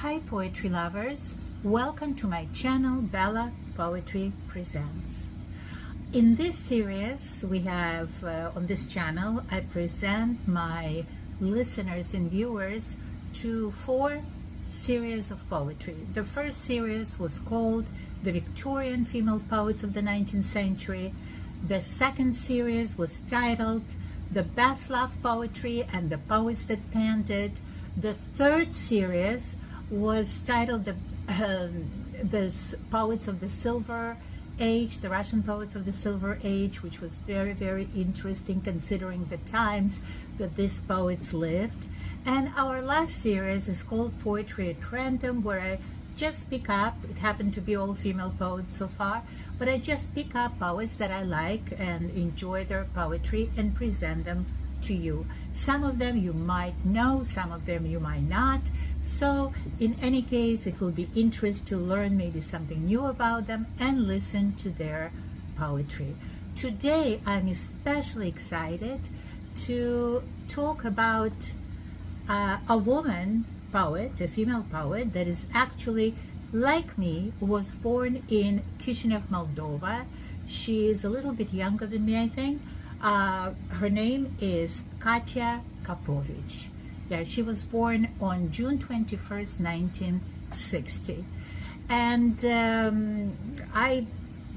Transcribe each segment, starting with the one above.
Hi poetry lovers, welcome to my channel Bella Poetry Presents. In this series we have on this channel I present my listeners and viewers to 4 series of poetry. The first series was called The Victorian Female Poets of the 19th Century. The second series was titled The Best Love Poetry and the Poets That Penned It. The third series was titled the Poets of the Silver Age, the Russian Poets of the Silver Age, which was very, very interesting considering the times that these poets lived. And our last series is called Poetry at Random, where I just pick up, it happened to be all female poets so far, but I just pick up poets that I like and enjoy their poetry and present them to you. Some of them you might know, some of them you might not. So in any case, it will be interesting to learn maybe something new about them and listen to their poetry. Today, I'm especially excited to talk about a woman poet, a female poet that is actually like me, was born in Chişinău, Moldova. She is a little bit younger than me, I think. Her name is Katia Kapovich. Yeah, she was born on June 21st, 1960. And I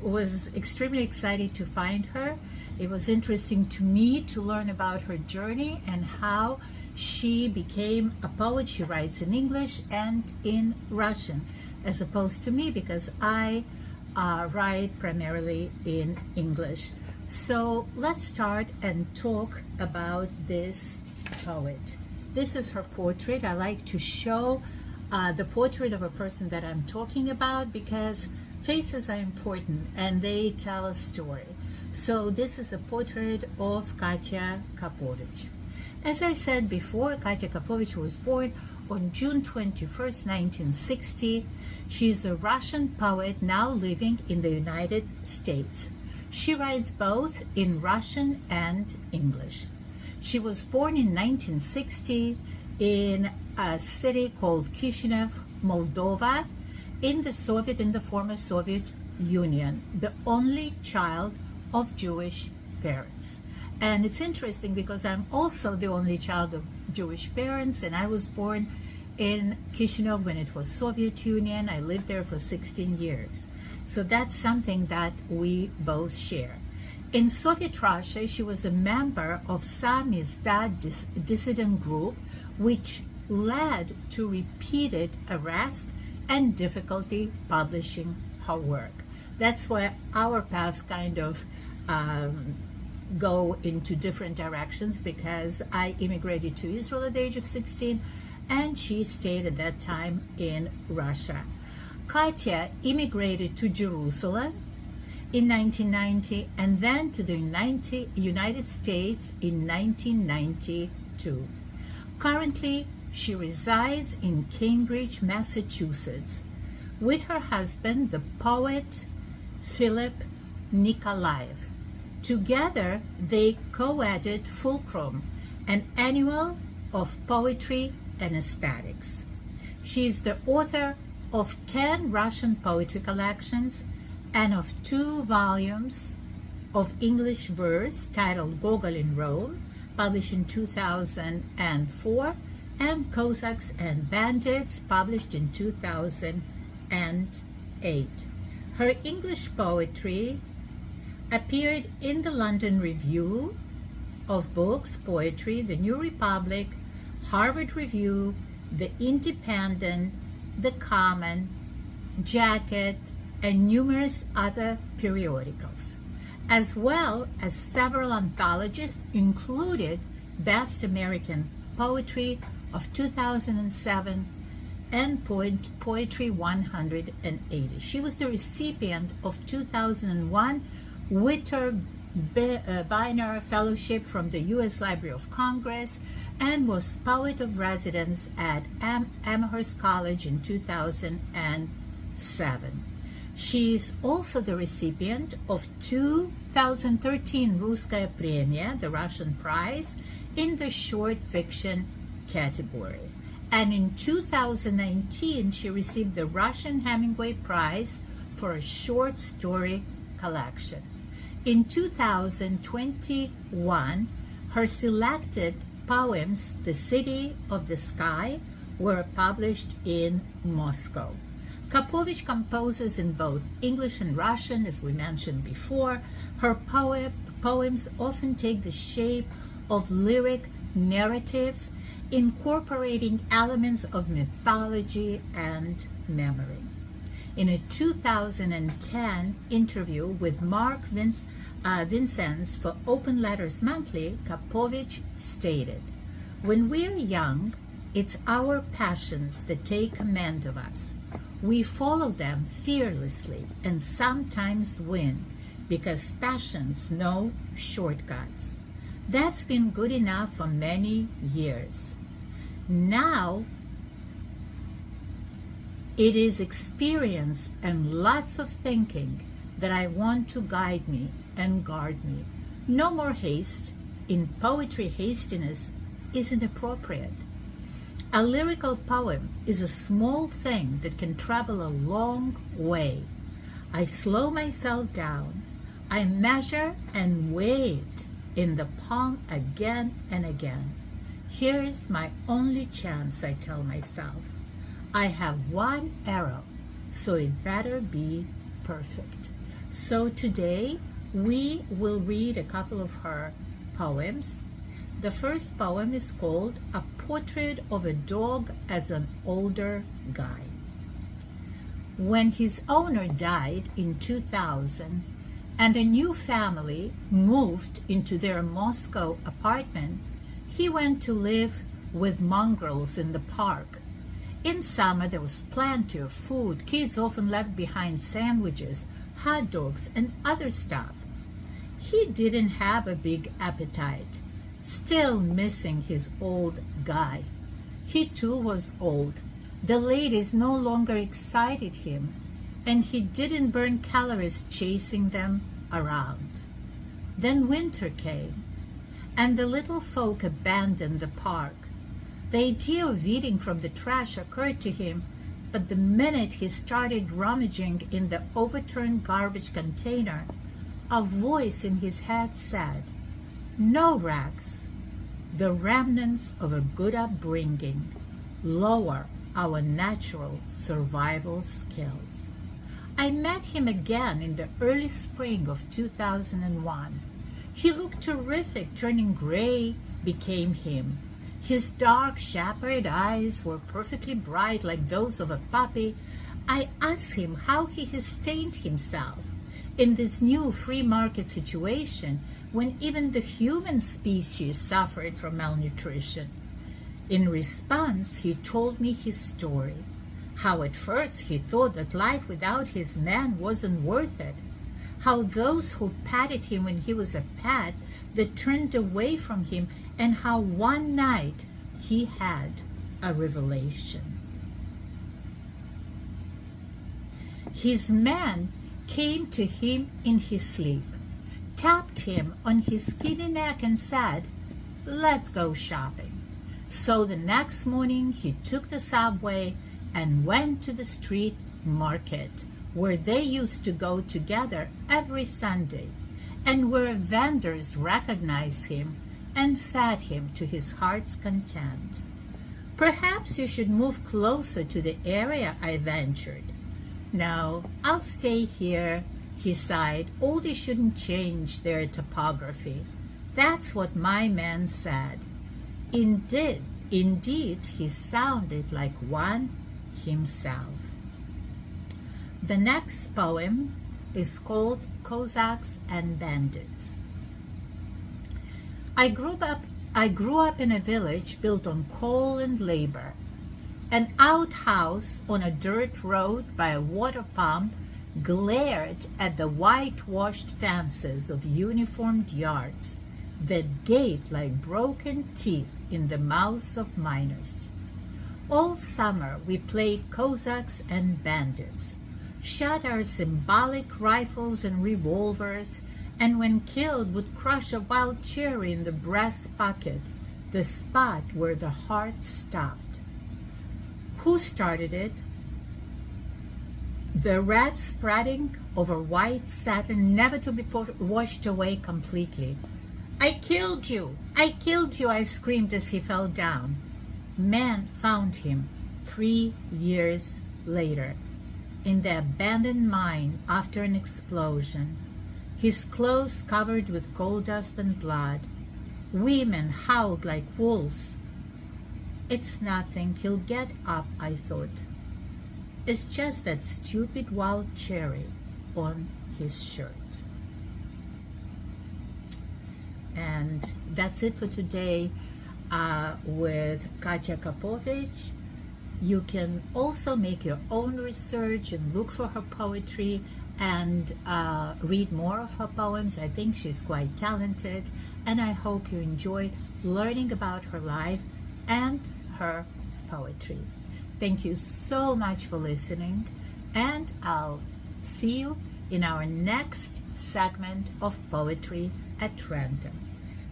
was extremely excited to find her. It was interesting to me to learn about her journey and how she became a poet. She writes in English and in Russian, as opposed to me, because I write primarily in English. So let's start and talk about this poet. This is her portrait. I like to show the portrait of a person that I'm talking about because faces are important and they tell a story. So this is a portrait of Katia Kapovich. As I said before, Katia Kapovich was born on June 21st, 1960. She's a Russian poet now living in the United States. She writes both in Russian and English. She was born in 1960 in a city called Chişinău, Moldova, in the former Soviet Union, the only child of Jewish parents. And it's interesting because I'm also the only child of Jewish parents, and I was born in Chişinău when it was Soviet Union. I lived there for 16 years. So that's something that we both share. In Soviet Russia, she was a member of Samizdat dissident group, which led to repeated arrest and difficulty publishing her work. That's why our paths kind of go into different directions, because I immigrated to Israel at the age of 16 and she stayed at that time in Russia. Katia immigrated to Jerusalem in 1990 and then to the United States in 1992. Currently, she resides in Cambridge, Massachusetts, with her husband, the poet Philip Nikolaev. Together, they co-edited Fulcrum, an annual of poetry and aesthetics. She is the author of 10 Russian poetry collections and of 2 volumes of English verse titled Gogol in Rome, published in 2004, and Cossacks and Bandits, published in 2008. Her English poetry appeared in the London Review of Books, Poetry, the New Republic, Harvard Review, The Independent, The Common, Jacket, and numerous other periodicals, as well as several anthologies, included Best American Poetry of 2007 and Poetry 180. She was the recipient of 2001 Witter Bynner Fellowship from the U.S. Library of Congress and was Poet of Residence at Amherst College in 2007. She is also the recipient of 2013 Russkaya Premia, the Russian prize, in the short fiction category. And in 2019, she received the Russian Hemingway Prize for a short story collection. In 2021, her selected poems, The City of the Sky, were published in Moscow. Kapovich composes in both English and Russian, as we mentioned before. Her poems often take the shape of lyric narratives, incorporating elements of mythology and memory. In a 2010 interview with Mark Vincennes for Open Letters Monthly, Kapovich stated, "When we're young, it's our passions that take command of us. We follow them fearlessly and sometimes win because passions know shortcuts. That's been good enough for many years. Now, it is experience and lots of thinking that I want to guide me and guard me. No more haste. In poetry, hastiness isn't appropriate. A lyrical poem is a small thing that can travel a long way. I slow myself down. I measure and weigh it in the palm again and again. Here is my only chance, I tell myself. I have one arrow, so it better be perfect." So today we will read a couple of her poems. The first poem is called A Portrait of a Dog as an Older Guy. When his owner died in 2000 and a new family moved into their Moscow apartment, he went to live with mongrels in the park. In summer, there was plenty of food. Kids often left behind sandwiches, hot dogs, and other stuff. He didn't have a big appetite, still missing his old guy. He too was old. The ladies no longer excited him, and he didn't burn calories chasing them around. Then winter came, and the little folk abandoned the park. The idea of eating from the trash occurred to him, but the minute he started rummaging in the overturned garbage container, a voice in his head said, "No, Rex, the remnants of a good upbringing lower our natural survival skills." I met him again in the early spring of 2001. He looked terrific. Turning gray became him. His dark, shepherd eyes were perfectly bright like those of a puppy. I asked him how he sustained himself in this new free market situation when even the human species suffered from malnutrition. In response, he told me his story, how at first he thought that life without his man wasn't worth it, how those who patted him when he was a pet that turned away from him, and how one night he had a revelation. His man came to him in his sleep, tapped him on his skinny neck and said, "Let's go shopping." So the next morning he took the subway and went to the street market where they used to go together every Sunday, and where vendors recognized him and fed him to his heart's content. "Perhaps you should move closer to the area," I ventured. "No, I'll stay here," he sighed. "Oldies shouldn't change their topography. That's what my man said." Indeed, he sounded like one himself. The next poem is called Cossacks and Bandits. I grew up in a village built on coal and labor. An outhouse on a dirt road by a water pump glared at the whitewashed fences of uniformed yards that gaped like broken teeth in the mouths of miners. All summer we played Cossacks and Bandits, shot our symbolic rifles and revolvers, and when killed would crush a wild cherry in the breast pocket, the spot where the heart stopped. Who started it? The red spreading over white satin, never to be washed away completely. I killed you! I killed you! I screamed as he fell down. Men found him 3 years later in the abandoned mine after an explosion, his clothes covered with coal dust and blood. Women howled like wolves. It's nothing, he'll get up, I thought. It's just that stupid wild cherry on his shirt. And that's it for today with Katia Kapovich. You can also make your own research and look for her poetry and read more of her poems. I think she's quite talented, and I hope you enjoy learning about her life and her poetry. Thank you so much for listening, and I'll see you in our next segment of Poetry at Random.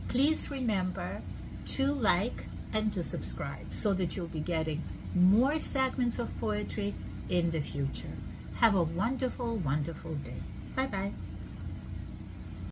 Please remember to like and to subscribe so that you'll be getting more segments of poetry in the future. Have a wonderful, wonderful day. Bye-bye.